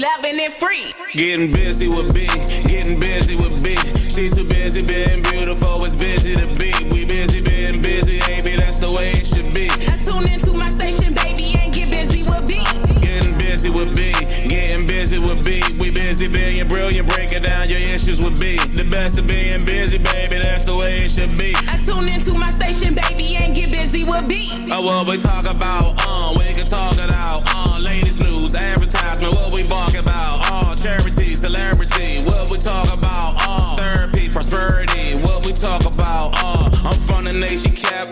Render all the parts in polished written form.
loving and free. Getting busy with B, getting busy with B. She too busy being beautiful, it's busy to be. We busy being busy, baby, that's the way it should be. I tune into my station, baby, and get busy with B. Getting busy with B, getting busy with B. We busy being brilliant, breaking down your issues with B. The best of being busy, baby, that's the way it should be. I tune into my station, baby, and get busy with B. What we talk about, we can talk it out. Ladies news, advertisement, what we bark about. Charity, celebrity, what we talk about. Therapy, prosperity, what we talk about. I'm from the nation cap,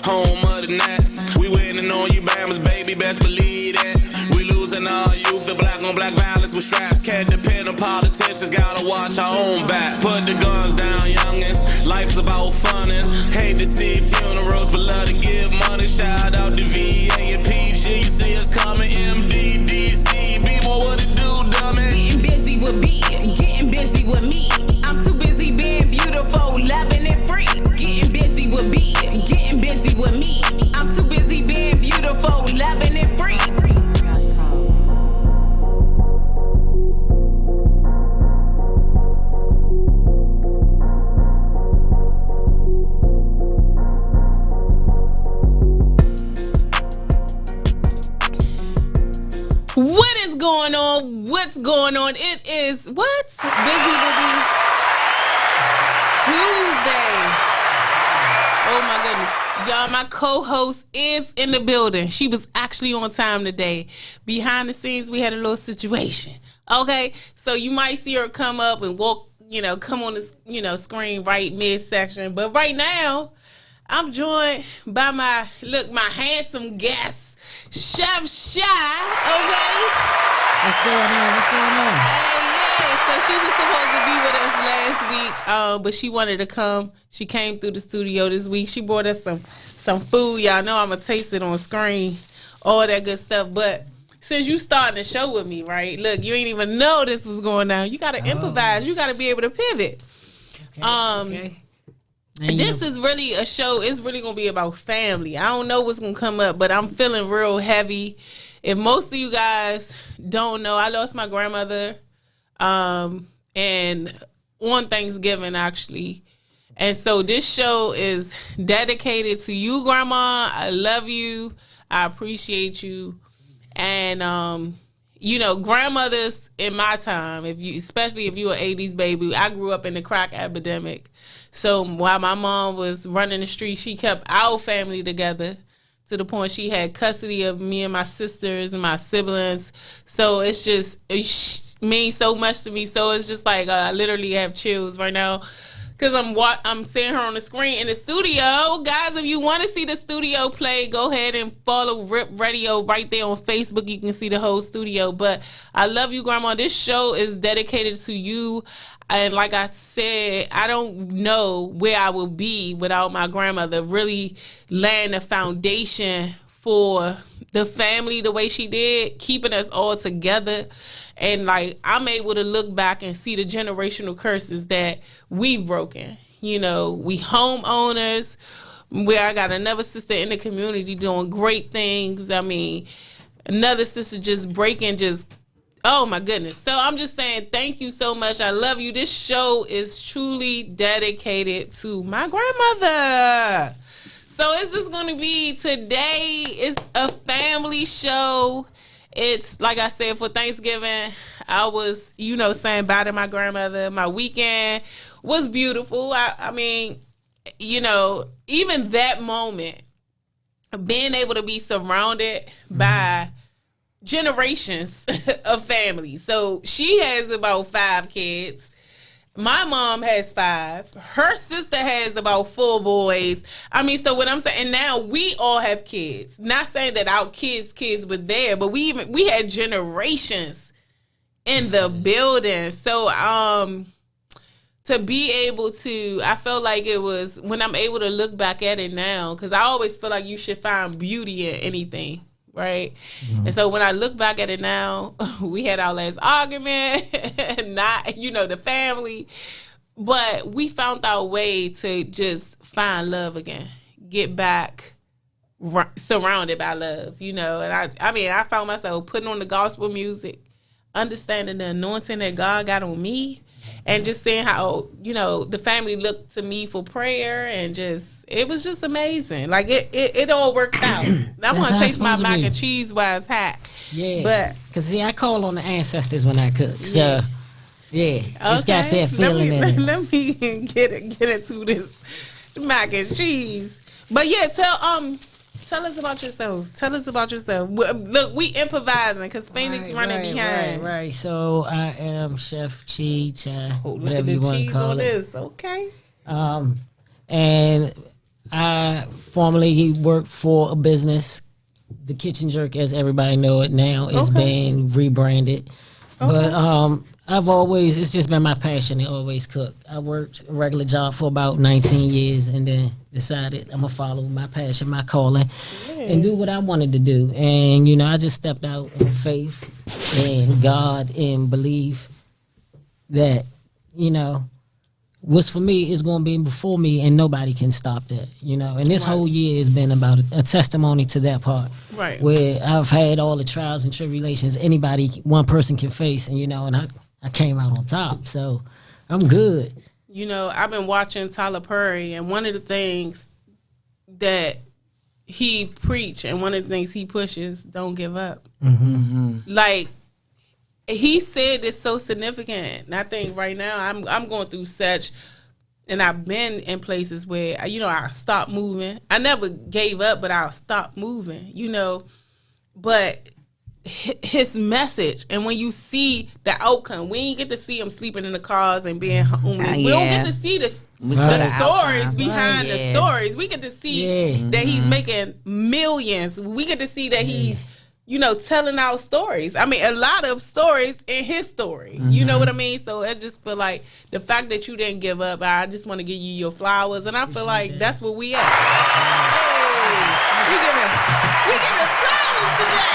home of the Nats. We winning on you, Bammers, baby, best believe it. We losing our youth, the black on black violence with straps. Can't depend on politicians, gotta watch our own back. Put the guns down, youngins, life's about funnin'. Hate to see funerals, but love to give money. Shout out to VA and PG, you see us coming, MDDC. Be more what it do, dummy. Getting busy with B, getting busy with me. I'm too busy being beautiful, loving and free. Getting busy with B, getting busy with me. I'm too busy being beautiful, loving and free. What is going on? What's going on? It is Busy will be Tuesday. Oh my goodness. Y'all, my co-host is in the building. She was actually on time today. Behind the scenes, we had a little situation. Okay? So you might see her come up and walk, come on the, screen right midsection. But right now, I'm joined by my handsome guest. Chef Shy, okay? What's going on? Yeah. So she was supposed to be with us last week, but she wanted to come. She came through the studio this week. She brought us some food. Y'all know I'm going to taste it on screen, all that good stuff. But since you starting the show with me, right? Look, you ain't even know this was going on. You got to improvise. You got to be able to pivot. Okay. This is really a show. It's really going to be about family. I don't know what's going to come up, but I'm feeling real heavy. If most of you guys don't know, I lost my grandmother and on Thanksgiving, actually. And so this show is dedicated to you, Grandma. I love you. I appreciate you. And, grandmothers in my time, especially if you an 80s baby, I grew up in the crack epidemic. So while my mom was running the street, she kept our family together to the point she had custody of me and my sisters and my siblings. So it means so much to me. So it's just like I literally have chills right now because I'm seeing her on the screen in the studio. Guys, if you want to see the studio play, go ahead and follow Rip Radio right there on Facebook. You can see the whole studio. But I love you, Grandma. This show is dedicated to you. And like I said, I don't know where I would be without my grandmother really laying the foundation for the family the way she did, keeping us all together. And like I'm able to look back and see the generational curses that we've broken. We homeowners, where I got another sister in the community doing great things. I mean, another sister just breaking oh my goodness. So I'm just saying thank you so much. I love you. This show is truly dedicated to my grandmother. So it's just going to be today. It's a family show. It's like I said, for Thanksgiving, I was, saying bye to my grandmother. My weekend was beautiful. I mean, even that moment, being able to be surrounded by generations of family. So she has about 5 kids. My mom has 5. Her sister has about 4 boys. I mean, so what I'm saying, and now we all have kids. Not saying that our kids were there, but we had generations in the building. So to be able to, I felt like it was, when I'm able to look back at it now, because I always feel like you should find beauty in anything. Right. Mm-hmm. And so when I look back at it now, we had our last argument, not, the family, but we found our way to just find love again, get back surrounded by love, and I found myself putting on the gospel music. understanding the anointing that God got on me, and just seeing how, you know, the family looked to me for prayer, and just, it was just amazing. Like it all worked out. I want to taste my mac and cheese while it's hot. Yeah, but because see, I call on the ancestors when I cook. So yeah, it's got that feeling in it. Let me get into this mac and cheese. But yeah, tell us about yourself. Tell us about yourself. Look, we improvising because Phoenix running behind. Right. So I am Chef Cheech, whatever you want to call it. Okay. And I formerly worked for a business, The Kitchen Jerk, as everybody know it now. It's been rebranded. Okay. But it's just been my passion to always cook. I worked a regular job for about 19 years and then decided I'm going to follow my passion, my calling, and do what I wanted to do. And, you know, I just stepped out in faith and God and believe that, you know, what's for me is going to be before me, and nobody can stop that, you know. And this whole year has been about a testimony to that part, right? Where I've had all the trials and tribulations one person can face, and, you know, and I came out on top, so I'm good. You know, I've been watching Tyler Perry, and one of the things that he preach and one of the things he pushes, don't give up. Mm-hmm. Like, he said it's so significant. And I think right now I'm going through such, and I've been in places where, you know, I stopped moving. I never gave up, but I'll stop moving, you know. But his message, and when you see the outcome, we ain't get to see him sleeping in the cars and being homeless. We don't get to see the stories behind the stories. We get to see that he's making millions. We get to see that he's, you know, telling our stories. I mean, a lot of stories in his story. You know what I mean? So I just feel like the fact that you didn't give up, I just want to give you your flowers, and I feel like that's where we at. Hey, we giving flowers today.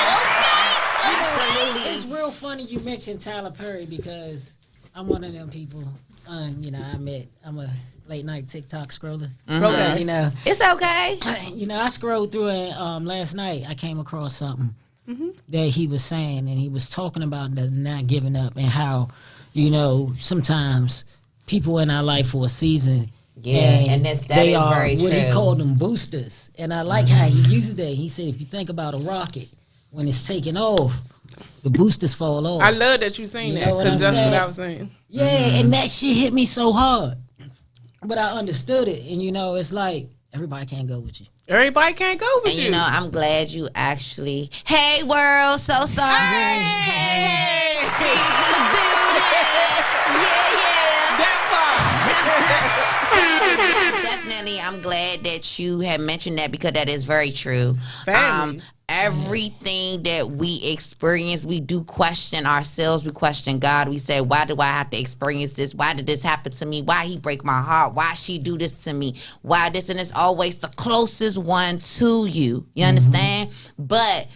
Absolutely. It's real funny you mentioned Tyler Perry because I'm one of them people. You know, I'm a late night TikTok scroller. Okay. You know, It's okay. you know, I scrolled through it last night. I came across something that he was saying, and he was talking about the not giving up and how, you know, sometimes people in our life for a season. Yeah, and that they is are very what true. he called them boosters. And I like how he used that. He said, if you think about a rocket, when it's taking off, the boosters fall off. I love that you saying that, because that's what I was saying. Yeah, and that shit hit me so hard. But I understood it. And, you know, it's like, everybody can't go with you. Everybody can't go with And you. you know, I'm glad you actually. Hey, world, so sorry. Hey. He's in the building. Yeah. That Definitely, I'm glad that you had mentioned that because that is very true. Family. Everything that we experience, we do question ourselves. We question God. We say, why do I have to experience this? Why did this happen to me? Why he break my heart? Why she do this to me? Why this? And it's always the closest one to you. You understand? But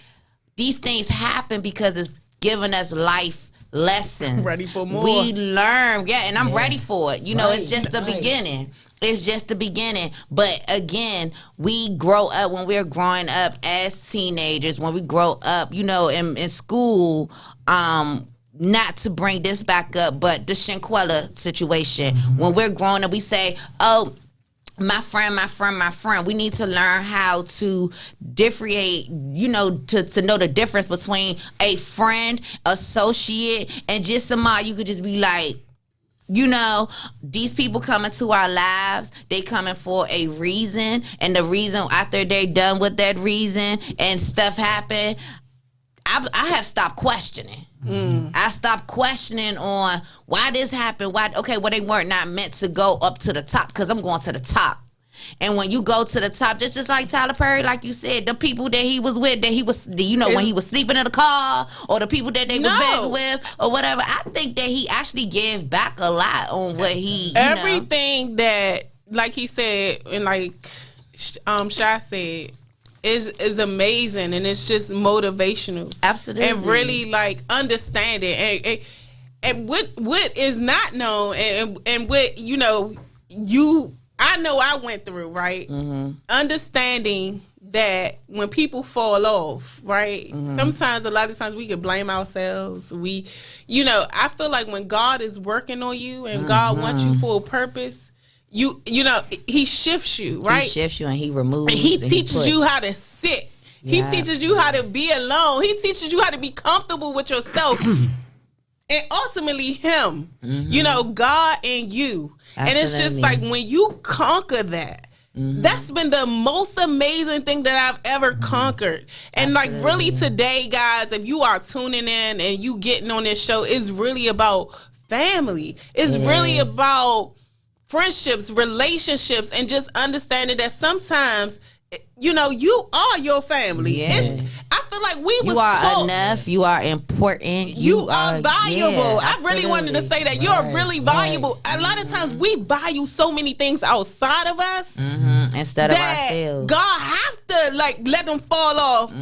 these things happen because it's giving us life lessons. Ready for more. We learn. Yeah, and I'm ready for it. You know, it's just the Right. beginning. It's just the beginning. But again, we grow up when we're growing up as teenagers, when we grow up, you know, in school, not to bring this back up, but the Shinquella situation. When we're growing up, we say, oh, my friend. We need to learn how to differentiate, you know, to know the difference between a friend, associate, and just somebody you could just be like, you know, these people come into our lives, they coming for a reason, and the reason after they're done with that reason and stuff happen, I have stopped questioning. I stopped questioning on why this happened. They weren't not meant to go up to the top, because I'm going to the top. And when you go to the top, just like Tyler Perry, like you said, the people that he was with, that he was, you know, when he was sleeping in the car, or the people that they was begging with, or whatever, I think that he actually gave back a lot on what he, everything that, like he said, and like Shy said, is amazing, and it's just motivational. Absolutely. And really, like, understand it. And what is not known, and what, you know, I know I went through, right? Understanding that when people fall off, right? Sometimes, a lot of times, we can blame ourselves. I feel like when God is working on you and God wants you for a purpose, you know, He shifts you, right? He shifts you and He removes. And He teaches you how to sit. He teaches you how to be alone. He teaches you how to be comfortable with yourself. And ultimately Him, God and you. Absolutely. And it's just like when you conquer that, that's been the most amazing thing that I've ever conquered. And like really today, guys, if you are tuning in and you getting on this show, it's really about family. It's really about friendships, relationships, and just understanding that sometimes, you are your family. Yeah. I feel like you are enough. You are important. You are valuable. Yeah, I really wanted to say that. You're really valuable. A lot of times we value so many things outside of us instead of ourselves. God have to let them fall off,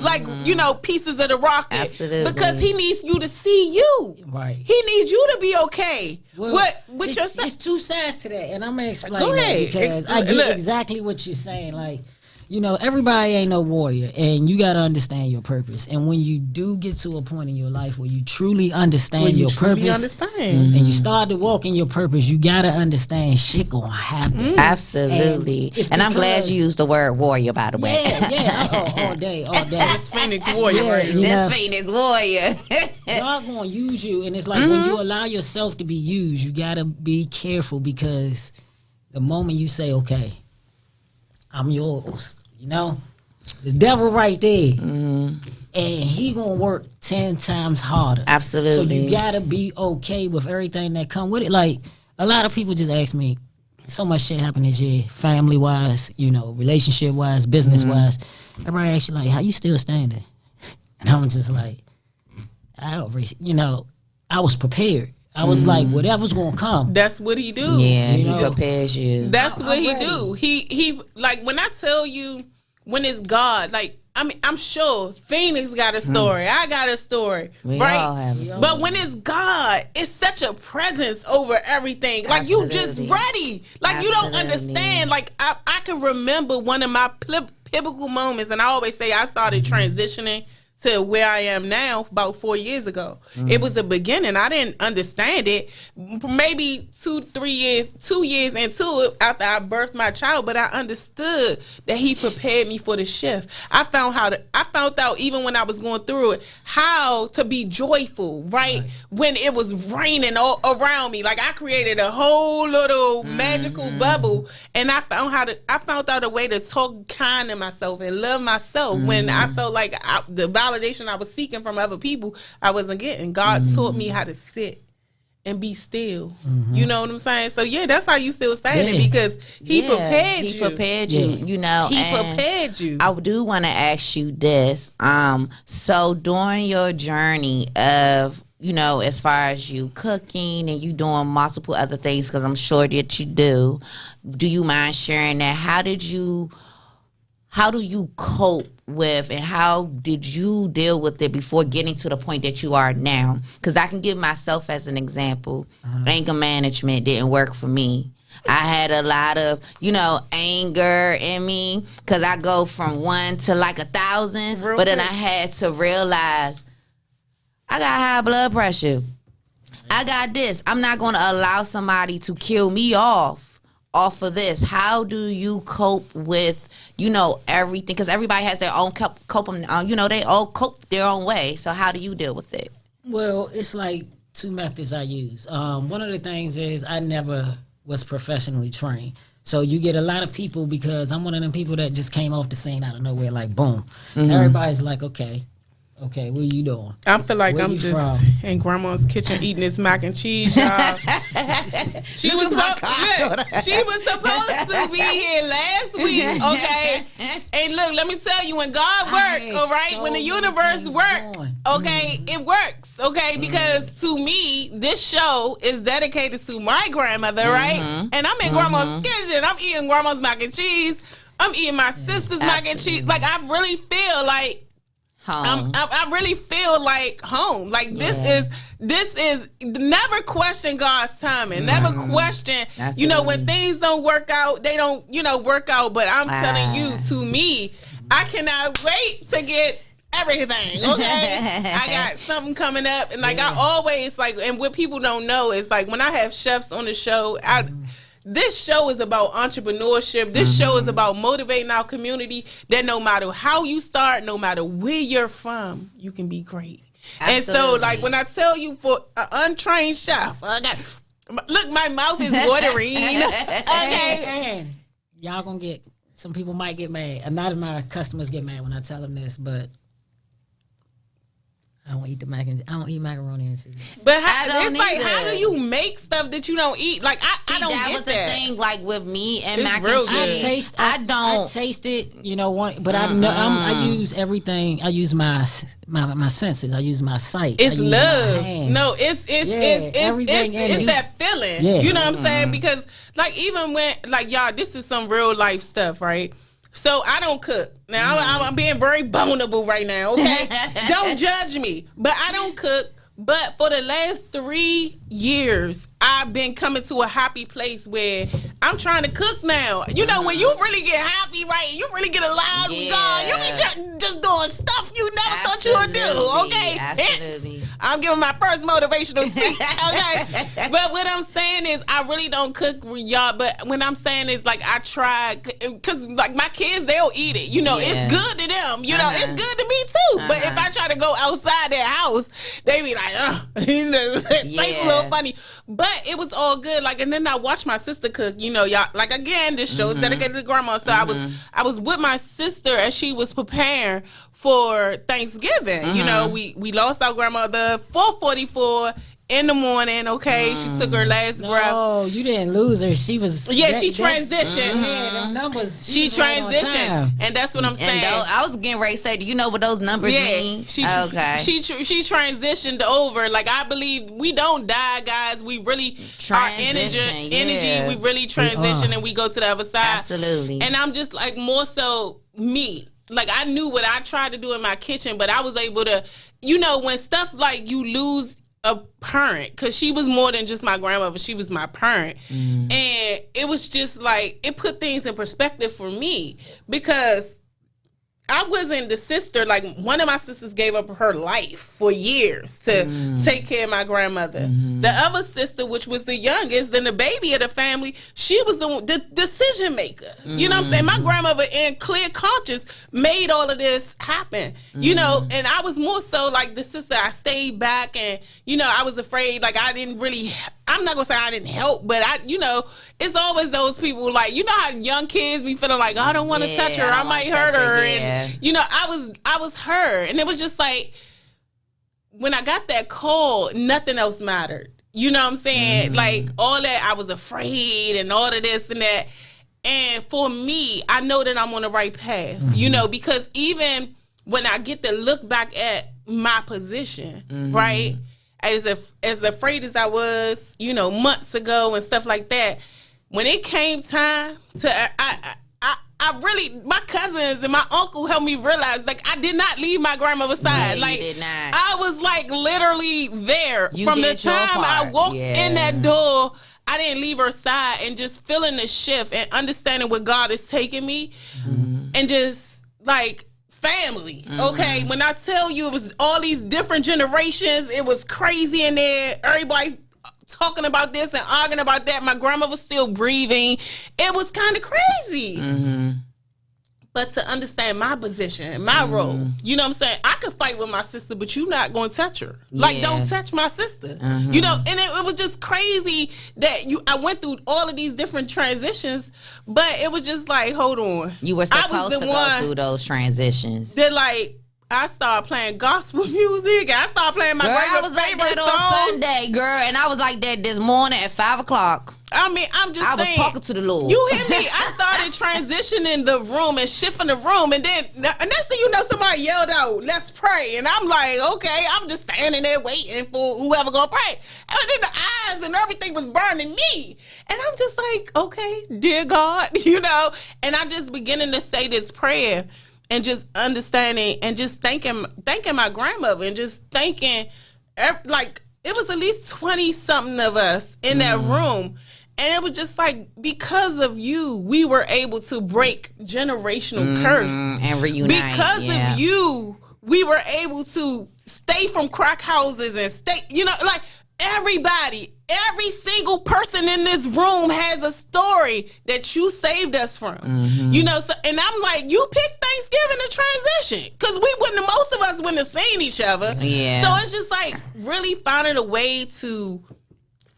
pieces of the rocket. Absolutely. Because He needs you to see you. Right. He needs you to be okay. Well, with yourself. It's two sides to that, and I'm gonna explain Go that ahead. because I get exactly what you're saying. Like, everybody ain't no warrior, and you got to understand your purpose. And when you do get to a point in your life where you truly understand your purpose, and you start to walk in your purpose, you got to understand shit gonna happen. Absolutely. And I'm glad you used the word warrior, by the way. Yeah. All day. This Phoenix warrior, right? This Phoenix warrior. God gonna use you, and it's like when you allow yourself to be used, you got to be careful because the moment you say, okay, I'm yours, the devil right there, and he gonna work 10 times harder. Absolutely. So you gotta be okay with everything that come with it. Like, a lot of people just ask me, so much shit happened this year, family wise, relationship wise, business wise. Everybody asks you like, how you still standing? And I'm just like, I was prepared. I was like, whatever's gonna come. That's what He do. Yeah, He prepares you. That's what He do. He like, when I tell you, when it's God, like, I mean, I'm sure Phoenix got a story. I got a story, we right? All have a story. But when it's God, it's such a presence over everything. Like, Absolutely. you just ready. Like, you don't understand. Like, I can remember one of my pivotal moments, and I always say I started transitioning to where I am now about 4 years ago. It was the beginning. I didn't understand it. Maybe 2 years into it after I birthed my child, but I understood that He prepared me for the shift. I found out even when I was going through it, how to be joyful, right? When it was raining all around me. Like, I created a whole little magical bubble, and I found out a way to talk kind to myself and love myself when I felt like the validation I was seeking from other people, I wasn't getting. God taught me how to sit and be still. You know what I'm saying? So that's how you still standing because He prepared you. He prepared you. He prepared you. I do want to ask you this. So during your journey of, as far as you cooking and you doing multiple other things, because I'm sure that you do you mind sharing that? How do you cope with, and how did you deal with it before getting to the point that you are now? Because I can give myself as an example. Anger management didn't work for me. I had a lot of, anger in me because I go from 1 to like 1,000. But then I had to realize I got high blood pressure. I got this. I'm not going to allow somebody to kill me off of this. How do you cope with everything, because everybody has their own coping, they all cope their own way. So how do you deal with it? Well, it's like 2 methods I use. One of the things is I never was professionally trained. So you get a lot of people, because I'm one of them people that just came off the scene out of nowhere, like boom. Everybody's like, okay, what are you doing? I feel like I'm just from? in grandma's kitchen eating this mac and cheese, y'all. She was supposed to be here last week, okay? And look, let me tell you, when God works, all right, when the universe works, okay, it works, okay? Because to me, this show is dedicated to my grandmother, right? And I'm in grandma's kitchen. I'm eating grandma's mac and cheese. I'm eating my sister's mac and cheese. Like, I really feel like home. I really feel like home. Like, this is never question God's timing. Never question, when things don't work out, they don't, work out. But I'm telling you, to me, I cannot wait to get everything. Okay, I got something coming up, and like I always like, and what people don't know is like when I have chefs on the show, this show is about entrepreneurship. This show is about motivating our community that no matter how you start, no matter where you're from, you can be great. Absolutely. And so, like, when I tell you for an untrained chef, look, my mouth is watering. Okay. And y'all gonna get, some people might get mad. A lot of my customers get mad when I tell them this, but I don't eat I don't eat macaroni and cheese. But it's like, how do you make stuff that you don't eat? Like, I don't that get was the that. thing, like with me and It's mac real and good. cheese. I taste it, but I use everything. I use my senses. I use my sight. It's I use love. my hands. No, it's that feeling. Yeah. You know what I'm saying? Because like even when like y'all, this is some real life stuff, right? So I don't cook. Now I'm being very vulnerable right now, okay? Don't judge me. But I don't cook. But for the last 3 years, I've been coming to a happy place where I'm trying to cook now. You know, when you really get happy, right? You really get alive with God. You be just doing stuff you never thought you would do, okay? Absolutely. I'm giving my first motivational speech, okay? But what I'm saying is I really don't cook with y'all, but when I'm saying is like I try, because like my kids, they'll eat it. You know, it's good to them. You know, it's good to me too. But if I try to go outside their house, they be like, you know, it's a little funny. But it was all good. Like, and then I watched my sister cook. You know, y'all. Like again, this show is dedicated to grandma. So I was with my sister as she was preparing for Thanksgiving. You know, we lost our grandmother 4:44 in the morning. Okay, she took her last breath. Oh, you didn't lose her. She was. She transitioned. Yeah, them numbers. She transitioned, and that's what I'm saying. And I was getting ready to say, do you know what those numbers mean? She transitioned over. Like I believe we don't die, guys. We really our energy. We really transition and we go to the other side. Absolutely. And I'm just like more so me. Like I knew what I tried to do in my kitchen, but I was able to, you know, when stuff like you lose a parent, because she was more than just my grandmother, she was my parent. And it was just like it put things in perspective for me, because I wasn't the sister. Like one of my sisters gave up her life for years to take care of my grandmother. The other sister, which was the youngest and the baby of the family, she was the decision maker. You know what I'm saying? My grandmother, in clear conscience, made all of this happen. You know, and I was more so like the sister. I stayed back, and you know, I was afraid. Like I didn't really. I'm not gonna say I didn't help, but you know, it's always those people like, you know how young kids be feeling like, oh, I don't want to touch her, I might hurt her, and you know, I was her, and it was just like when I got that call, nothing else mattered. You know what I'm saying? Like all that, I was afraid and all of this and that, and for me, I know that I'm on the right path. You know, because even when I get to look back at my position, right? As afraid as I was, you know, months ago and stuff like that, when it came time to, I really, my cousins and my uncle helped me realize, like, I did not leave my grandmother's side. No, like, you did not. I was like literally there from the did your time I part. walked in that door. I didn't leave her side, and just feeling the shift and understanding where God is taking me, and just like. Family, okay? When I tell you it was all these different generations, it was crazy in there. Everybody talking about this and arguing about that. My grandma was still breathing. It was kind of crazy. But to understand my position, my role, you know what I'm saying? I could fight with my sister, but you're not going to touch her. Like, don't touch my sister. You know, and it was just crazy that I went through all of these different transitions, but it was just like, hold on. You were supposed to go through those transitions. That like, I started playing gospel music, and I started playing my grandma's favorite like that on Sunday, girl, and I was like that this morning at 5 o'clock. I mean, I'm just saying. I was talking to the Lord. You hear me? I started transitioning the room and shifting the room. And then next thing you know, somebody yelled out, let's pray. And I'm like, okay, I'm just standing there waiting for whoever gonna pray. And then the eyes and everything was burning me. And I'm just like, okay, dear God, you know. And I just beginning to say this prayer and just understanding and just thanking my grandmother and just thanking, like, it was at least 20 something of us in that room. And it was just like, because of you, we were able to break generational curse. And reunite. Because of you, we were able to stay from crack houses and stay, like everybody, every single person in this room has a story that you saved us from. So, and I'm like, you picked Thanksgiving to transition because most of us wouldn't have seen each other. Yeah. So it's just like really finding a way to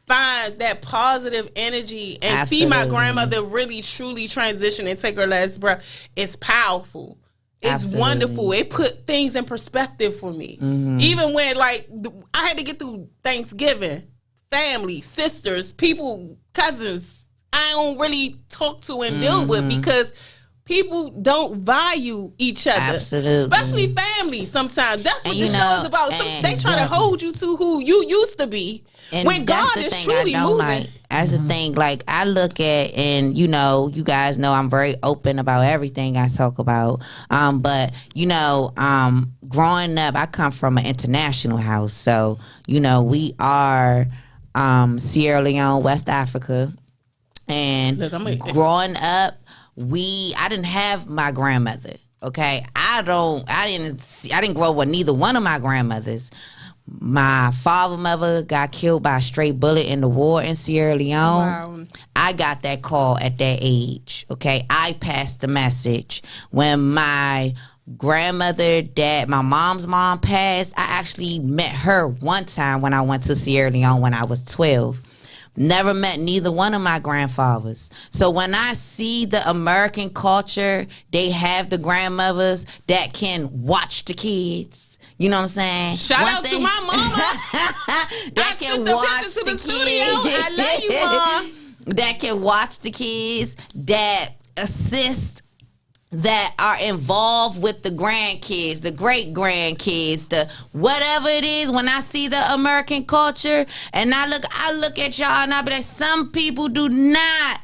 find that positive energy and see my grandmother really truly transition and take her last breath. It's powerful. It's wonderful. It put things in perspective for me. Even when I had to get through Thanksgiving, family, sisters, people, cousins, I don't really talk to and deal with because people don't value each other. Absolutely. Especially family sometimes. That's what the show is about. They try to hold you to who you used to be. And when God is truly moving. That's the thing, like, I look at, and, you guys know I'm very open about everything I talk about. But, growing up, I come from an international house. So, we are Sierra Leone, West Africa. And growing up, I didn't have my grandmother. Okay. I didn't grow up with neither one of my grandmothers. My mother got killed by a stray bullet in the war in Sierra Leone. Wow. I got that call at that age. Okay. I passed the message. When my grandmother, my mom's mom passed, I actually met her one time when I went to Sierra Leone when I was 12. Never met neither one of my grandfathers. So when I see the American culture, they have the grandmothers that can watch the kids. You know what I'm saying? Shout out to my mama. That can watch the kids. Studio. I love you, Mom. That can watch the kids, that assist, that are involved with the grandkids, the great grandkids, the whatever it is. When I see the American culture, and I look at y'all, and I be like, some people do not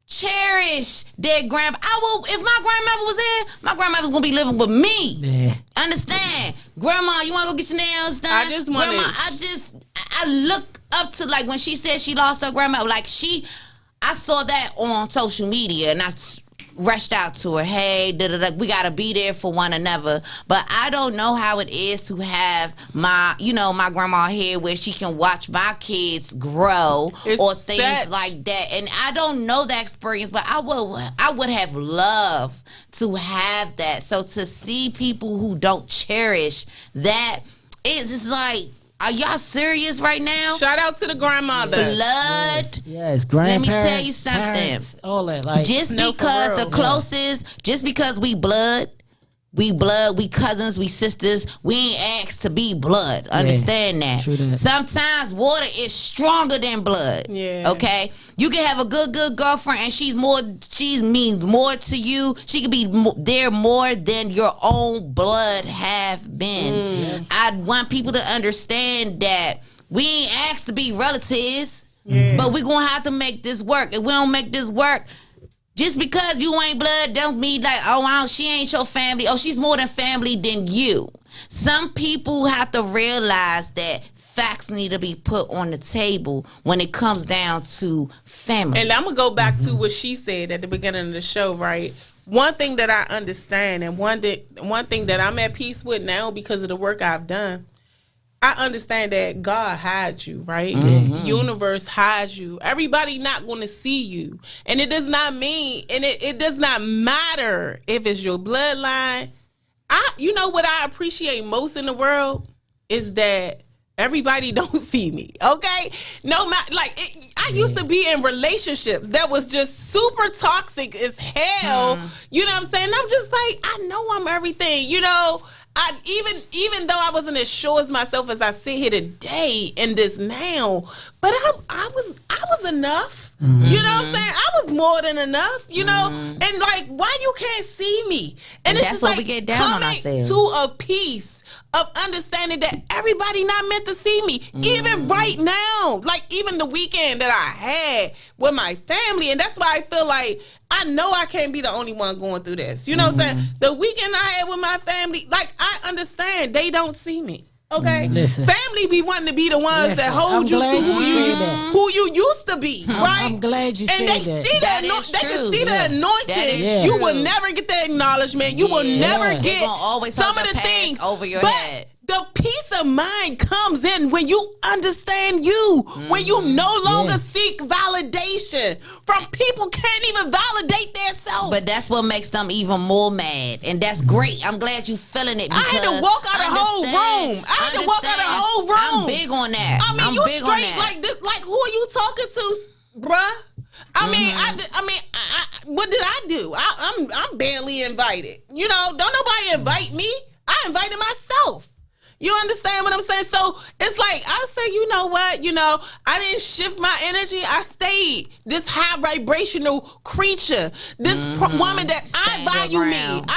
cherish their grandpa. If my grandmother was here, my grandmother's gonna be living with me. Yeah. Understand? Grandma, you wanna go get your nails done? I look up to, like, when she said she lost her grandmother, like, I saw that on social media, and I rushed out to her. Hey, we gotta be there for one another. But I don't know how it is to have my grandma here, where she can watch my kids grow or things like that. And I don't know that experience, but I would have loved to have that. So to see people who don't cherish that, it's just like, are y'all serious right now? Shout out to the grandmothers. Blood. Yes, grandparents. Let me tell you something. Parents, all that. Like, just because the closest, just because we blood, we cousins, we sisters, we ain't asked to be blood. Understand that. True that. Sometimes water is stronger than blood. Yeah. Okay? You can have a good girlfriend, and she means more to you. She could be there more than your own blood have been. I want people to understand that we ain't asked to be relatives, but we gonna have to make this work. If we don't make this work, just because you ain't blood don't mean like, she ain't your family. Oh, she's more than family than you. Some people have to realize that facts need to be put on the table when it comes down to family. And I'm going to go back to what she said at the beginning of the show, right? One thing that I understand, and one thing that I'm at peace with now because of the work I've done, I understand that God hides you, right? The universe hides you. Everybody not going to see you. And it does not mean, and it does not matter if it's your bloodline. What I appreciate most in the world is that everybody don't see me, okay? No matter, I used to be in relationships that was just super toxic as hell. You know what I'm saying? I'm just like, I know I'm everything, I even though I wasn't as sure as myself as I sit here today in this now, but I was enough. You know what I'm saying? I was more than enough, and like, why you can't see me? And it's that's just what like we get down on ourselves. to a piece of understanding that everybody not meant to see me. Even right now, like even the weekend that I had with my family, and that's why I feel like I know I can't be the only one going through this. You know what I'm saying? The weekend I had with my family, like I understand they don't see me. Okay, Listen. family be wanting to be the ones that hold I'm you to glad you said that. who you used to be, right? I'm glad you and said they that. see That that, is they can true. see the That anointing. is You will true. never get the acknowledgement. You will Yeah. never They get gonna always some hold of your the past things over your but head. the peace of mind comes in when you understand you, when you no longer Yeah. seek validation from people can't even validate themselves. But that's what makes them even more mad, and that's great. I'm glad you feeling it. I had to because walk out the whole understand- room. I had to walk out the understand. whole room. I'm big on that. I mean, I'm you big on straight that. like this. Like, who are you talking to, bruh? I mean, what did I do? I'm barely invited. You know, don't nobody invite me. I invited myself. You understand what I'm saying? So it's like I say, you know what? You know, I didn't shift my energy. I stayed this high vibrational creature, this woman that Stand I value your me. ground.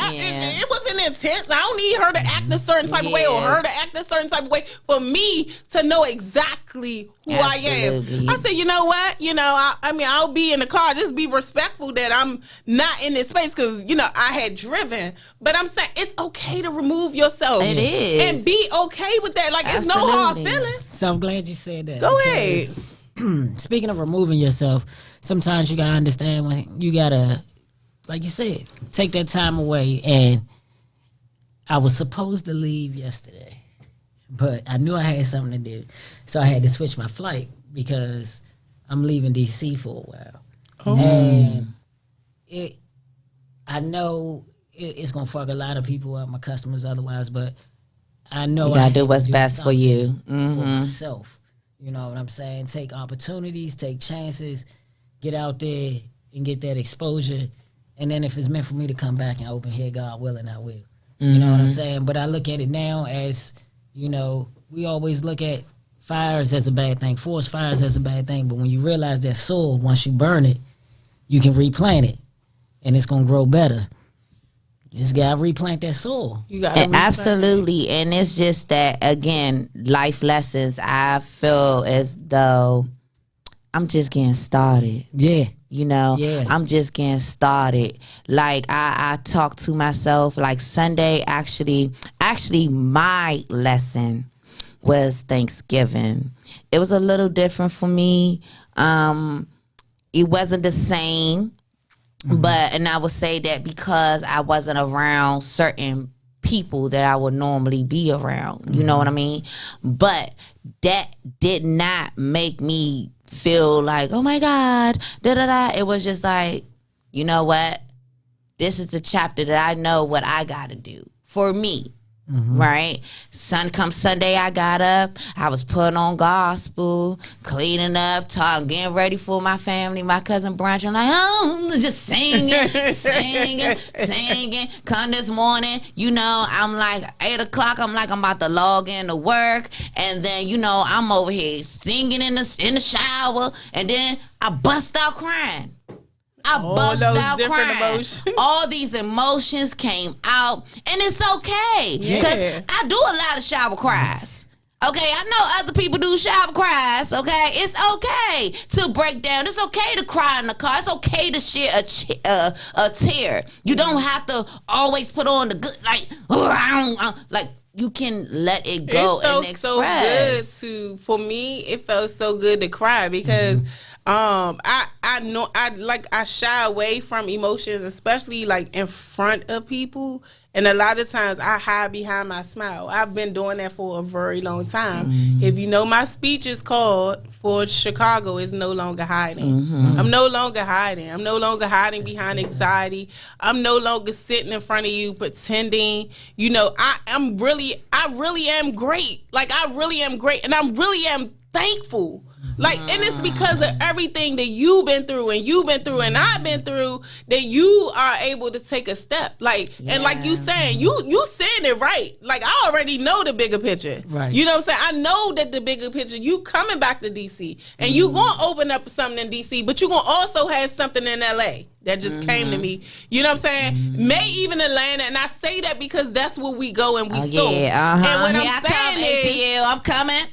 It wasn't intense. I don't need her to act a certain type of way or her to act a certain type of way for me to know exactly who I Absolutely. am. I said, you know what? You know, I mean, I'll be in the car. Just be respectful that I'm not in this space because, you know, I had driven. But I'm saying it's okay to remove yourself. It is. And be okay with that. Like, it's no hard Absolutely. feelings. So I'm glad you said that. Go because, speaking of removing yourself, sometimes you gotta understand when you gotta, like you said, take that time away. And I was supposed to leave yesterday, but I knew I had something to do, so I had to switch my flight because I'm leaving DC for a while. And I know it's gonna fuck a lot of people up, my customers otherwise, but I know You I gotta had do to what's best for you. something for myself. You know what I'm saying? Take opportunities, take chances, get out there and get that exposure. And then if it's meant for me to come back and open here, God willing, I will. You know what I'm saying? But I look at it now as, you know, we always look at fires as a bad thing, forest fires as a bad thing. But when you realize that soil, once you burn it, you can replant it and it's going to grow better. You just got to replant that soil. You got Absolutely. And it's just that, again, life lessons. I feel as though I'm just getting started. Yeah. You know, Yeah. I'm just getting started. Like I talk to myself. Like Sunday, actually, my lesson was Thanksgiving. It was a little different for me. It wasn't the same, but and I would say that because I wasn't around certain people that I would normally be around. You know what I mean? But that did not make me feel like, oh my God, da da da. It was just like, you know what? This is the chapter that I know what I gotta do for me. Right? Come Sunday, I got up. I was putting on gospel, cleaning up, getting ready for my family, my cousin brunch. I'm like, oh, just singing, singing. Come this morning, you know, I'm like 8 o'clock. I'm like, I'm about to log in to work, and then you know, I'm over here singing in the shower, and then I bust out crying. I bust those out different crying. emotions. All these emotions came out, and it's okay because Yeah. I do a lot of shower cries. Okay, I know other people do shower cries. Okay, it's okay to break down. It's okay to cry in the car. It's okay to shed a tear. You don't have to always put on the good like. You can let it go It felt and so good express. for me, it felt so good to cry because I know I shy away from emotions, especially like in front of people, and a lot of times I hide behind my smile. I've been doing that for a very long time. If you know, my speech is called for Chicago is no longer hiding. I'm no longer hiding. I'm no longer hiding behind anxiety. I'm no longer sitting in front of you pretending. You know, I really am great. Like, I really am great, and I really am thankful. Like, and it's because of everything that you've been through and I've been through that you are able to take a step. Like, and like you saying, you saying it right. Like, I already know the bigger picture. Right. You know what I'm saying? I know that the bigger picture, you coming back to DC and you gonna open up something in DC, but you gonna also have something in LA. That just came to me. You know what I'm saying? May even Atlanta, and I say that because that's where we go and we sow. And what I'm saying is,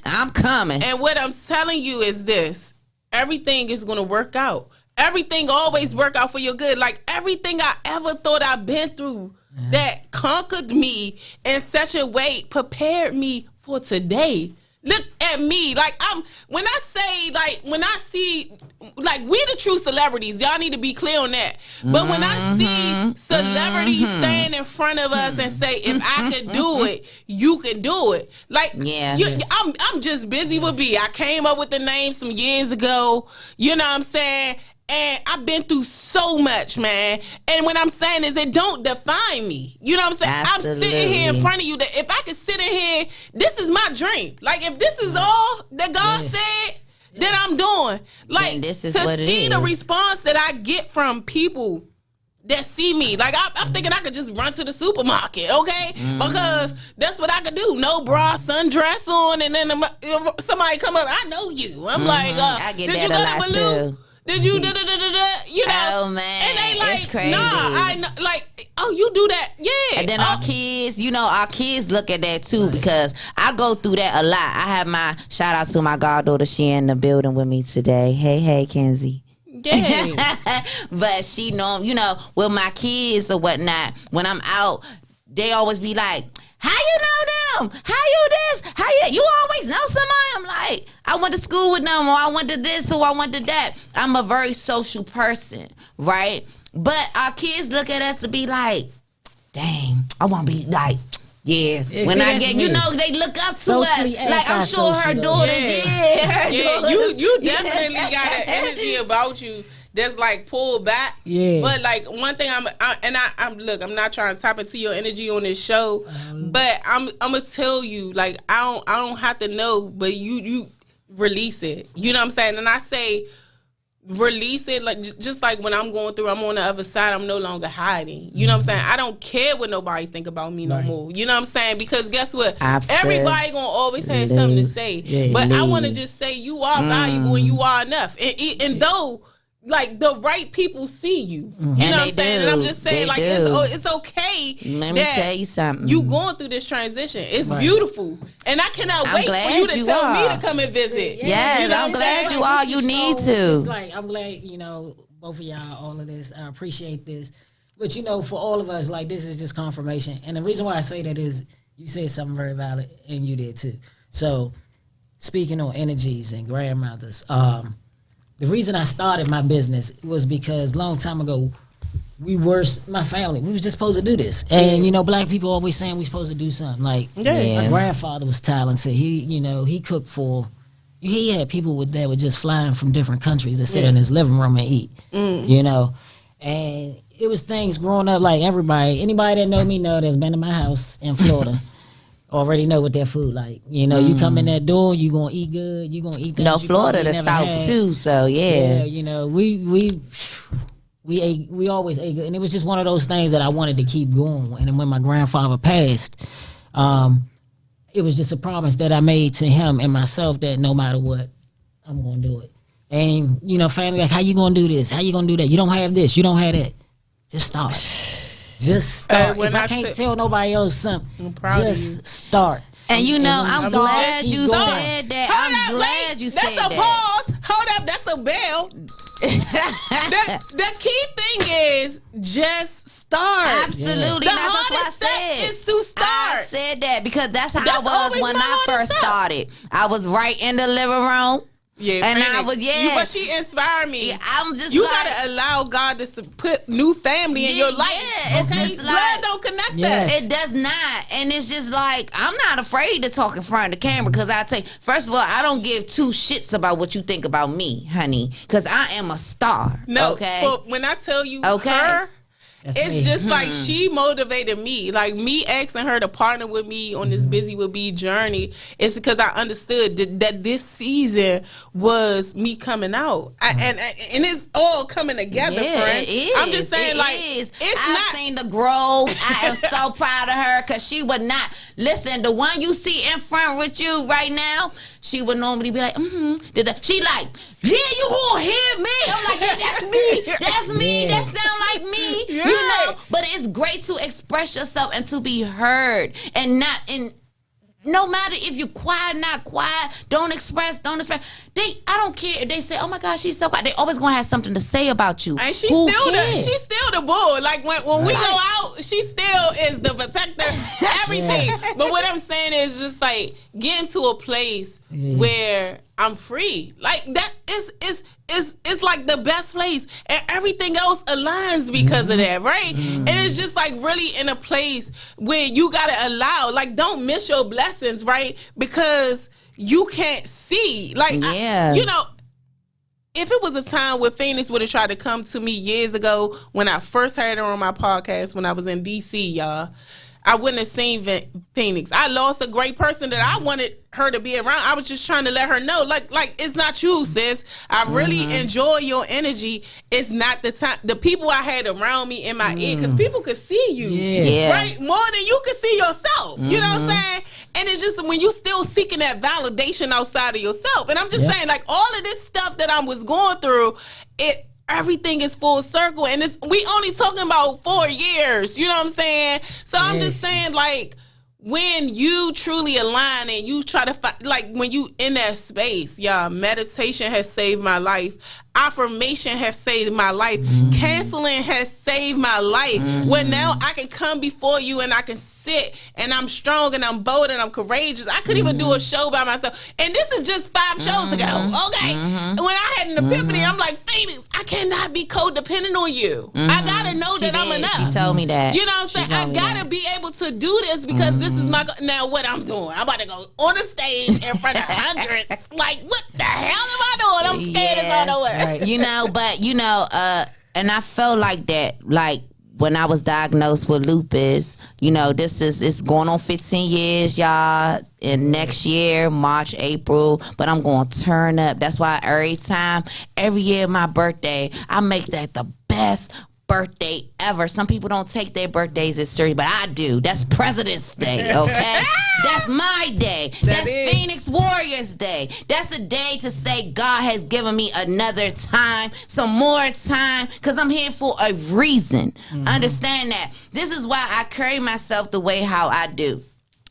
I'm coming. and what I'm telling you is this: everything is gonna work out. Everything always work out for your good. Like, everything I ever thought I've been through that conquered me in such a way, prepared me for today. Look at me. Like, when I see, like, we the true celebrities. Y'all need to be clear on that. But when I see celebrities stand in front of us and say, if I could do it, you can do it. Like, I'm just busy with B. I came up with the name some years ago. You know what I'm saying? And I've been through so much, man. And what I'm saying is, it don't define me. You know what I'm saying? Absolutely. I'm sitting here in front of you. That if I could sit in here, this is my dream. Like, if this is all that God said, then I'm doing. Like, then this is to what it see the is. response that I get from people that see me. Like, I'm thinking I could just run to the supermarket, okay? Because that's what I could do. No bra, sundress on, and then somebody come up, I know you. I'm like, I get did that you a go lot to Baloo? too. Did you da-da-da-da-da? You know? Oh, man. And they like, it's crazy. nah, I know. Like, oh, you do that? Yeah. And then our kids, our kids look at that too, because I go through that a lot. I have my shout out to my goddaughter. She in the building with me today. Hey, Kenzie. Yeah. But she know, with my kids or whatnot, when I'm out, they always be like, how you know them? How you this? How you that? You always know somebody? I'm like, I went to school with them, or I went to this, or I went to that. I'm a very social person, right? But our kids look at us to be like, dang, I want to be like, yeah. When I get, they look up to Socially us. Like, I'm sure her antisocial, daughter, Yeah. her daughters. You definitely got an energy about you that's like pulled back. Yeah. But like one thing I'm not trying to tap into your energy on this show, but I'm gonna tell you, like, I don't have to know, but you release it. You know what I'm saying? And I say release it, like just like when I'm going through, I'm on the other side, I'm no longer hiding. You know what I'm saying? I don't care what nobody think about me no more. You know what I'm saying? Because guess what? Absolutely. Everybody gonna always have something to say. Yeah, but I want to just say you are valuable and you are enough. And though, like, the right people see you. You know what I'm saying? And I'm just saying, like, it's okay. Let me tell you something. You going through this transition. It's beautiful. And I cannot wait for glad you to you tell me are. to come and visit. Yes, You know I'm what glad saying? you are. This You is need so- to. It's like, I'm glad, both of y'all, all of this. I appreciate this. But, for all of us, like, this is just confirmation. And the reason why I say that is you said something very valid, and you did too. So, speaking on energies and grandmothers, the reason I started my business was because long time ago, my family, we was just supposed to do this. And, black people always saying we supposed to do something. Like, my grandfather was talented. He cooked he had people that were just flying from different countries to sit in his living room and eat, And it was things growing up, like anybody that know me that's been to my house in Florida. Already know what their food like. You come in that door, you gonna eat good. You gonna eat things. Florida, the South too. So yeah. We always ate good, and it was just one of those things that I wanted to keep going. And then when my grandfather passed, it was just a promise that I made to him and myself that no matter what, I'm gonna do it. And family like, how you gonna do this? How you gonna do that? You don't have this. You don't have that. Just start. Just start. If I can't tell nobody else something, I'm proud of you. Start. And I'm glad you going. said that. I'm glad you said that's that. That's a pause. Hold up. That's a bell. the key thing is just start. Absolutely. The That's what I hardest step said. is to start. I said that because that's how I was always when my I hardest first step. started. I was right in the living room. Yeah, and Phoenix, I was but she inspired me. Yeah, I'm just you like, gotta allow God to put new family in your life. Yeah, it's just Blood like, don't connect Yes. us. it does not. And it's just like, I'm not afraid to talk in front of the camera because I tell you, first of all, I don't give two shits about what you think about me, honey, because I am a star. No, okay. but when I tell you Okay. her, That's it's me. just like she motivated me. Like me asking her to partner with me on this Busy with B journey is because I understood that this season was me coming out. And it's all coming together, friend. It is. I'm just saying, It like, is. it's I've not. seen the growth. I am so proud of her because she would not listen. The one you see in front with you right now, she would normally be like, She like, yeah, you won't hear me. I'm like, yeah, that's me. That's me. Yeah. That sound like me. Yeah. But it's great to express yourself and to be heard and not in. no matter if you're quiet, not quiet, don't express. I don't care if they say, "Oh my God, she's so quiet." They always gonna have something to say about you. And she's Who still cares? the bull. Like when we go out, she still is the protector, everything. But what I'm saying is just like getting to a place where I'm free. Like that is like the best place, and everything else aligns because of that, right? And it's just like really in a place where you gotta allow, like, don't miss your blessings, right? Because you can't see, like, if it was a time where Phoenix would have tried to come to me years ago when I first heard her on my podcast when I was in DC, y'all, I wouldn't have seen Phoenix. I lost a great person that I wanted her to be around. I was just trying to let her know, like it's not you, sis. I really enjoy your energy. It's not the time. The people I had around me in my ear, because people could see you, right? More than you could see yourself. You know what I'm saying? And it's just when you still seeking that validation outside of yourself. And I'm just saying, like, all of this stuff that I was going through, everything is full circle, and we only talking about 4 years. You know what I'm saying? So I'm just saying, like, when you truly align and you try to find, like, when you in that space, y'all, meditation has saved my life. Affirmation has saved my life. Canceling has saved my life. Where now I can come before you and I can sit and I'm strong and I'm bold and I'm courageous. I couldn't even do a show by myself. And this is just 5 shows ago. Okay. When I had an epiphany, I'm like, Phoenix, I cannot be codependent on you. I gotta know that I'm enough. She told me that. You know what I'm saying? I gotta be able to do this because this is my now what I'm doing. I'm about to go on a stage in front of hundreds. Like, what the hell am I doing? I'm scared as all the way. Right. And I felt like that, like, when I was diagnosed with lupus, it's going on 15 years, y'all. And next year, March, April, but I'm going to turn up. That's why every year my birthday, I make that the best birthday ever. Some people don't take their birthdays as serious, but I do. That's President's Day, okay? That's my day. That's Phoenix Warriors Day. That's a day to say God has given me another time, some more time, because I'm here for a reason. Understand that. This is why I carry myself the way how I do.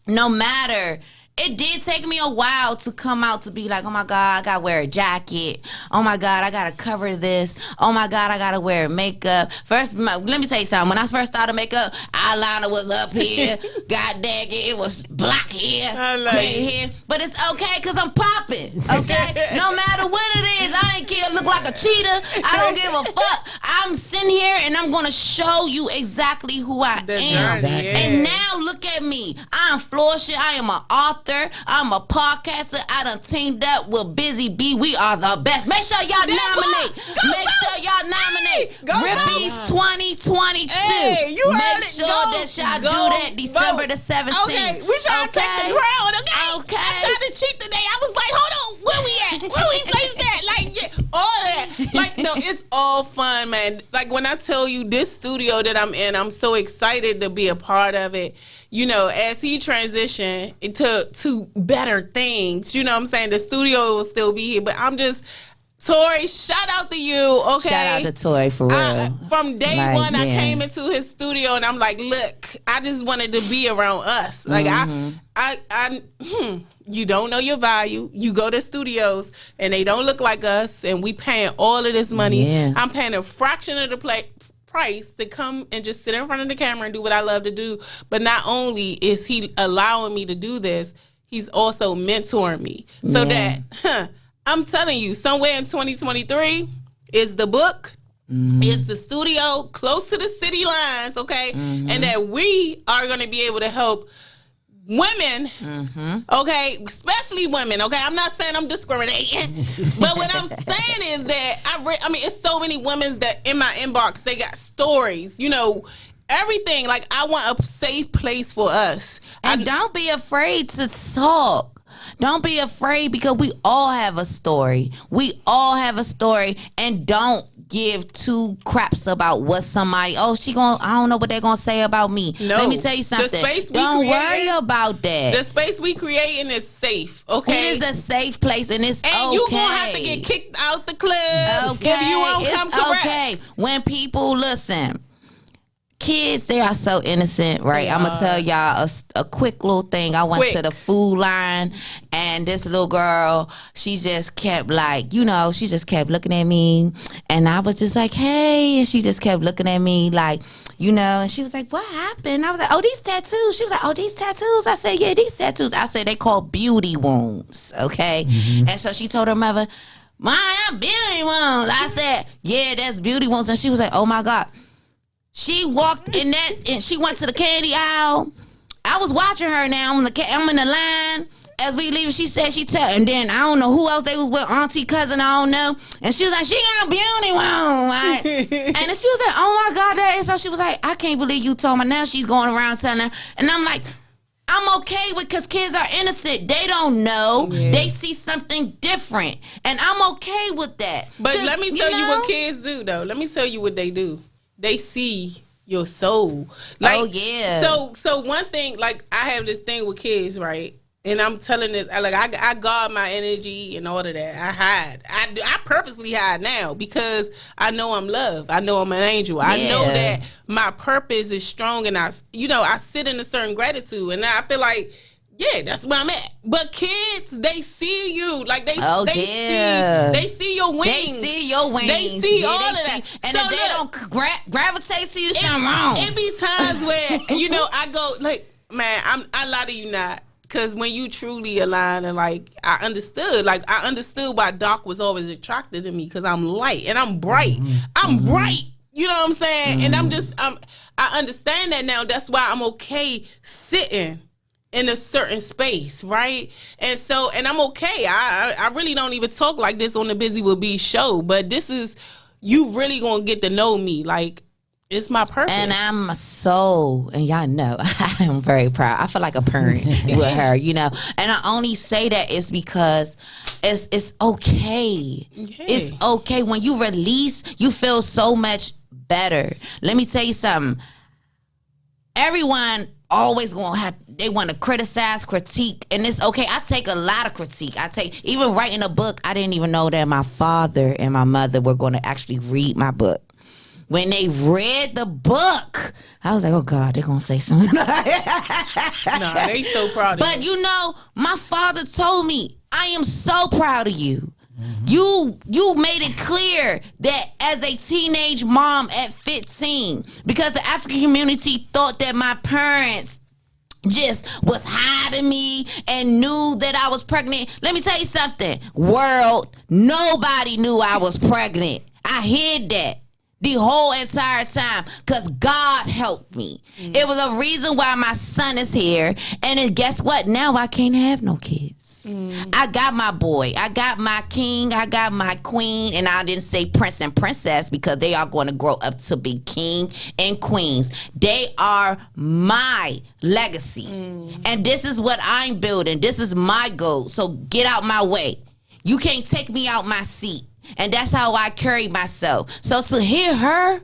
No matter... It did take me a while to come out to be like, oh my God, I gotta wear a jacket. Oh my God, I gotta cover this. Oh my God, I gotta wear makeup. First, let me tell you something. When I first started makeup, eyeliner was up here. God dang it was black hair, gray hair. But it's okay because I'm popping, okay? No matter what it is, I ain't care. Look like a cheetah. I don't give a fuck. I'm sitting here and I'm gonna show you exactly who I am. Exactly. And now look at me. I'm Florsha. I am an author. I'm a podcaster. I done teamed up with Buzy B. We are the best. Make sure y'all nominate. Make sure y'all nominate. Rippies 2022. Hey, you heard Make it. sure that y'all do that December the 17th. Okay, we trying to take the crown, okay? I tried to cheat today. I was like, hold on, where we at? Where we placed that? Like, all that. Like, no, it's all fun, man. Like, when I tell you this studio that I'm in, I'm so excited to be a part of it. As he transitioned to better things, you know what I'm saying? The studio will still be here, but I'm just, Tori, shout out to you, okay? Shout out to Tori, for real. From day one, I came into his studio and I'm like, look, I just wanted to be around us. Like, you don't know your value. You go to studios and they don't look like us and we paying all of this money. Yeah. I'm paying a fraction of the price to come and just sit in front of the camera and do what I love to do. But not only is he allowing me to do this, he's also mentoring me. So that, I'm telling you, somewhere in 2023 is the book, is the studio close to the city lines, okay? And that we are going to be able to help women, okay, especially women, okay? I'm not saying I'm discriminating, but what I'm saying is that I mean, it's so many women that in my inbox, they got stories, everything. Like, I want a safe place for us. And don't be afraid to talk. Don't be afraid, because we all have a story. We all have a story, and don't give two craps about what somebody, I don't know what they're gonna say about me. No. Let me tell you something. Don't worry about that. The space we creating is safe, okay? It is a safe place, and it's okay. And you gonna have to get kicked out the club if you won't come correct. Okay. When people listen, kids, they are so innocent, right? I'm gonna tell y'all a quick little thing. I went to the food line, and this little girl, she just kept like, she just kept looking at me, and I was just like, hey, and she just kept looking at me like, and she was like, what happened? I was like, oh, these tattoos. She was like, oh, these tattoos. I said, yeah, these tattoos. I said, they call beauty wounds, okay? And so she told her mother, Mom, I'm beauty wounds. I said, yeah, that's beauty wounds. And she was like, oh my God. She walked in that, and she went to the candy aisle. I was watching her now. I'm in the line. As we leave, she said and then I don't know who else they was with, auntie, cousin, I don't know. And she was like, she got a beauty wound. Like, and then she was like, oh my God, that is. So she was like, I can't believe you told me. Now she's going around telling her. And I'm like, I'm okay with, because kids are innocent. They don't know. Yeah. They see something different. And I'm okay with that. But let me tell you what kids do, though. Let me tell you what they do. They see your soul. Like, oh, yeah. So one thing, like, I have this thing with kids, right? And I'm telling this, like, I guard my energy and all of that. I hide. I purposely hide now because I know I'm loved. I know I'm an angel. Yeah. I know that my purpose is strong, and I sit in a certain gratitude, and I feel like, yeah, that's where I'm at. But kids, they see you. Like, they see your wings. They see your wings. They see all of that. And so if they don't gravitate to you, something wrong. It be times where, I go, like, man, I lie to you not. Because when you truly align, and like I understood why Doc was always attracted to me, because I'm light and I'm bright. I'm bright. You know what I'm saying? And I understand that now. That's why I'm okay sitting in a certain space, right? And I'm okay. I really don't even talk like this on the Buzy with B show, but this is, you really gonna get to know me. Like, it's my purpose. And and y'all know, I'm very proud. I feel like a parent with her, And I only say that is because it's okay. It's okay. When you release, you feel so much better. Let me tell you something. Everyone always they want to criticize, critique, and it's okay. I take a lot of critique. Even writing a book, I didn't even know that my father and my mother were going to actually read my book. When they read the book, I was like, oh God, they're going to say something. No, they so proud of you. But my father told me, I am so proud of you. You made it clear that as a teenage mom at 15, because the African community thought that my parents just was hiding me and knew that I was pregnant. Let me tell you something. World, nobody knew I was pregnant. I hid that the whole entire time, because God helped me. It was a reason why my son is here. And then guess what? Now I can't have no kids. I got my boy. I got my king. I got my queen. And I didn't say prince and princess, because they are going to grow up to be king and queens. They are my legacy. And this is what I'm building. This is my goal. So get out my way. You can't take me out my seat. And that's how I carry myself. So to hear her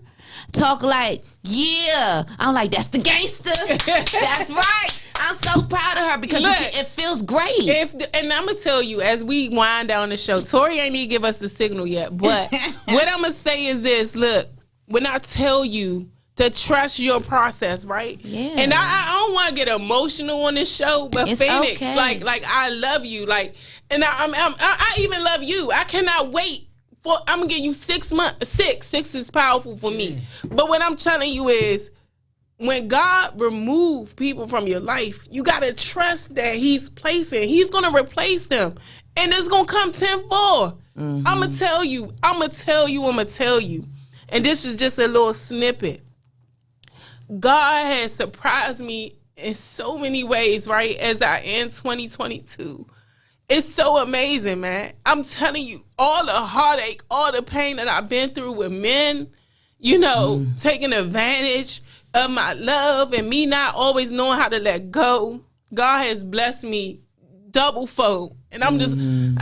talk like, yeah, I'm like, that's the gangster. That's right. I'm so proud of her, because it feels great. And I'm going to tell you, as we wind down the show, Tori ain't need to give us the signal yet. But what I'm going to say is this. Look, when I tell you to trust your process, right? Yeah. And I don't want to get emotional on this show, but it's Phoenix, okay. like I love you. Like, and I even love you. I cannot wait. I'm gonna give you 6 months. Six is powerful for me. But what I'm telling you is, when God remove people from your life, you gotta trust that He's gonna replace them, and it's gonna come tenfold. I'm gonna tell you. And this is just a little snippet. God has surprised me in so many ways, right? As I end 2022. It's so amazing, man. I'm telling you, all the heartache, all the pain that I've been through with men, taking advantage of my love and me not always knowing how to let go. God has blessed me double fold. And I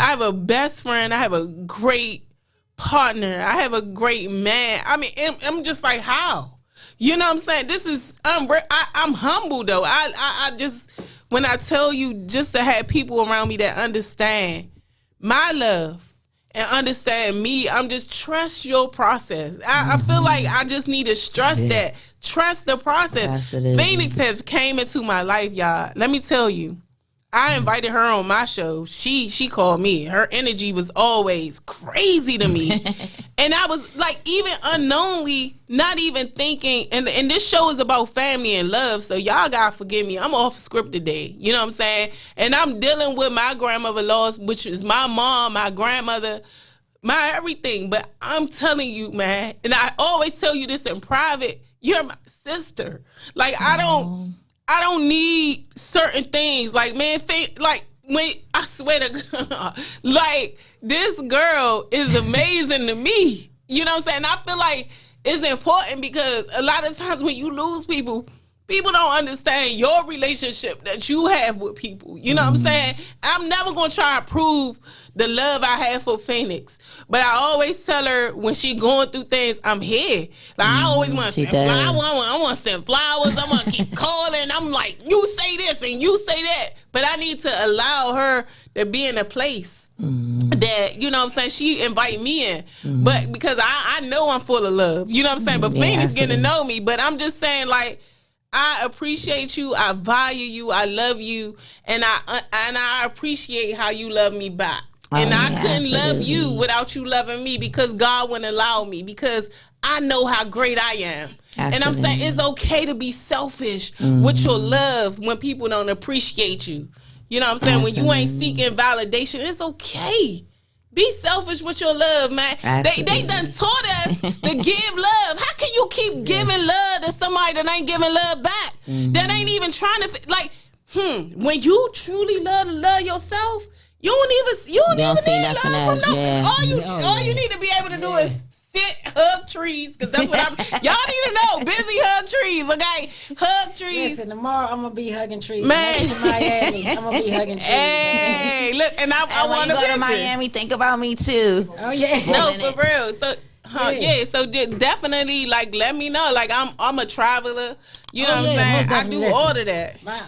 have a best friend. I have a great partner. I have a great man. I mean, I'm just like, how? You know what I'm saying? This is, I'm humble though. I just, when I tell you, just to have people around me that understand my love and understand me. I'm just trust your process. I feel like I just need to stress that. Trust the process. Absolutely. Phoenix has came into my life, y'all. Let me tell you. I invited her on my show. She called me. Her energy was always crazy to me. And I was like, even unknowingly, not even thinking, and this show is about family and love, so y'all gotta forgive me. I'm off script today. You know what I'm saying? And I'm dealing with my grandmother loss, which is my mom, my grandmother, my everything. But I'm telling you, man, and I always tell you this in private, you're my sister. Like, I don't need certain things. Like, man, like, when I swear to God, like, this girl is amazing to me. You know what I'm saying? I feel like it's important because a lot of times when you lose people, people don't understand your relationship that you have with people. You know what I'm saying? I'm never going to try to prove the love I have for Phoenix. But I always tell her when she going through things, I'm here. Like, I always want to send flowers. I want to send flowers. I want to keep calling. I'm like, you say this and you say that. But I need to allow her to be in a place that, you know what I'm saying, she invite me in. But because I know I'm full of love. You know what I'm saying? But Phoenix getting to know me. But I'm just saying, like, I appreciate you. I value you. I love you. And I appreciate how you love me back. And I couldn't love you without you loving me because God wouldn't allow me because I know how great I am. And I'm saying it's okay to be selfish with your love when people don't appreciate you. You know what I'm saying? When you ain't seeking validation, it's okay. Be selfish with your love, man. They done taught us to give love. How can you keep giving love to somebody that ain't giving love back? That ain't even trying to, like, when you truly love yourself, you don't even need love from no. Yeah. All you need to be able to do is sit, hug trees, because that's what y'all need to know. Busy hug trees, okay? Hug trees. Listen, tomorrow I'm gonna be hugging trees. Man, in Miami, I'm gonna be hugging trees. Hey, look, and I want to go to Miami. Think about me too. Oh yeah, no, for real. So. So definitely, like, let me know. Like, I'm a traveler. You know what I'm saying? I do all of that. Wow.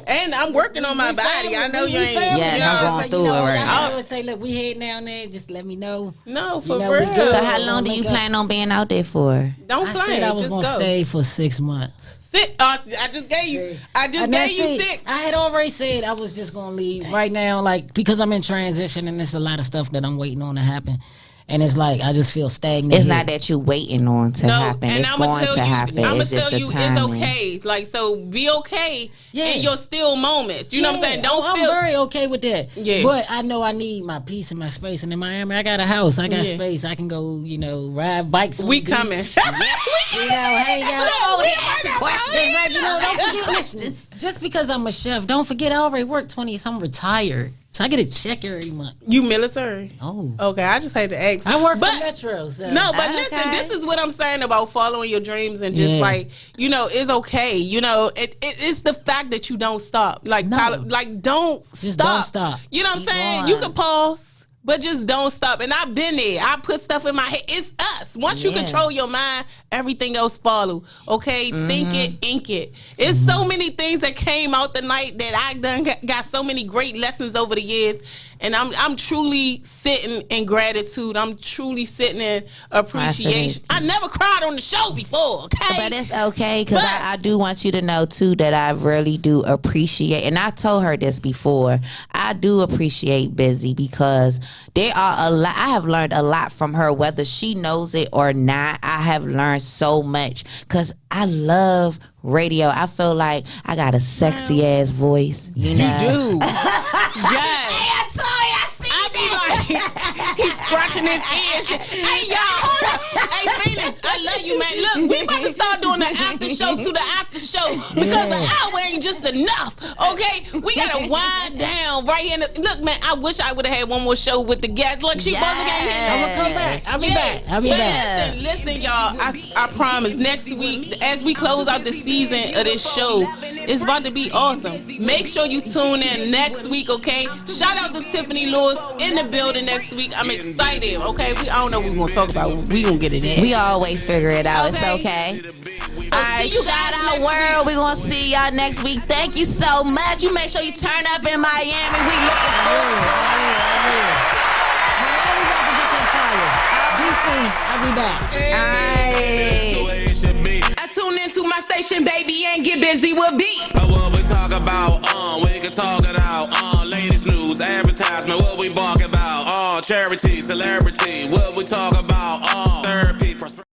And I'm working on my body. I know you ain't. Yeah, I'm going through it right now. I would say, look, we heading down there. Just let me know. No, for real. So how long do you plan on being out there for? Don't plan. I said I was going to stay for 6 months. I just gave you. I just gave you 6. I had already said I was just going to leave right now, like, because I'm in transition and there's a lot of stuff that I'm waiting on to happen. And it's like, I just feel stagnant. It's not that you're waiting on to happen. And it's going to happen. I'm going to tell you, it's okay. Like, so be okay in your still moments. You know what I'm saying? I'm very okay with that. Yeah. But I know I need my peace and my space. And in Miami, I got a house. I got space. I can go, ride bikes on the beach. Coming. Hang out. Don't forget, just because I'm a chef, don't forget I already worked 20 years. I'm retired. So I get a check every month. You military? Oh. Okay, I just had to ask. I work for Metro. So. No, but listen, this is what I'm saying about following your dreams and just like, it's okay. It's the fact that you don't stop. Like, don't stop. You know what I'm saying? You can pause. But just don't stop. And I've been there. I put stuff in my head. It's us. Once you control your mind, everything else follow. Okay? Think it, ink it. It's so many things that came out the night that I done got so many great lessons over the years. And I'm truly sitting in gratitude. I'm truly sitting in appreciation. I never cried on the show before, okay? But it's okay, because I do want you to know, too, that I really do appreciate, and I told her this before, I do appreciate Buzy because there are a lot, I have learned a lot from her, whether she knows it or not. I have learned so much because I love radio. I feel like I got a sexy ass voice. You know? You do. Yes. He's scratching his ears. Hey, y'all. Hey, Phoenix, I love you, man. Look, we about to start doing the after show to the after show because the hour ain't just enough, okay? We got to wind down right here. Look, man, I wish I would have had one more show with the guests. Look, she wasn't getting here. I'm going to come back. I'll be back. Listen, y'all, I promise next week, as we close out the season of this show, it's about to be awesome. Make sure you tune in next week, okay? Shout out to Tiffany Lewis in the building next week. I'm excited, okay? I don't know what we're going to talk about. We going to get it in. We always figure it out. It's okay. All right, shout out world. We're going to see y'all next week. Thank you so much. You make sure you turn up in Miami. We looking forward to it. I'll be back. That's the way it should be. I tune into my station, baby, and get busy with beat. But what we talk about, we can talk it out. Latest news, advertisement, what we bark about. Charity, celebrity, what we talk about. Therapy, prosperity.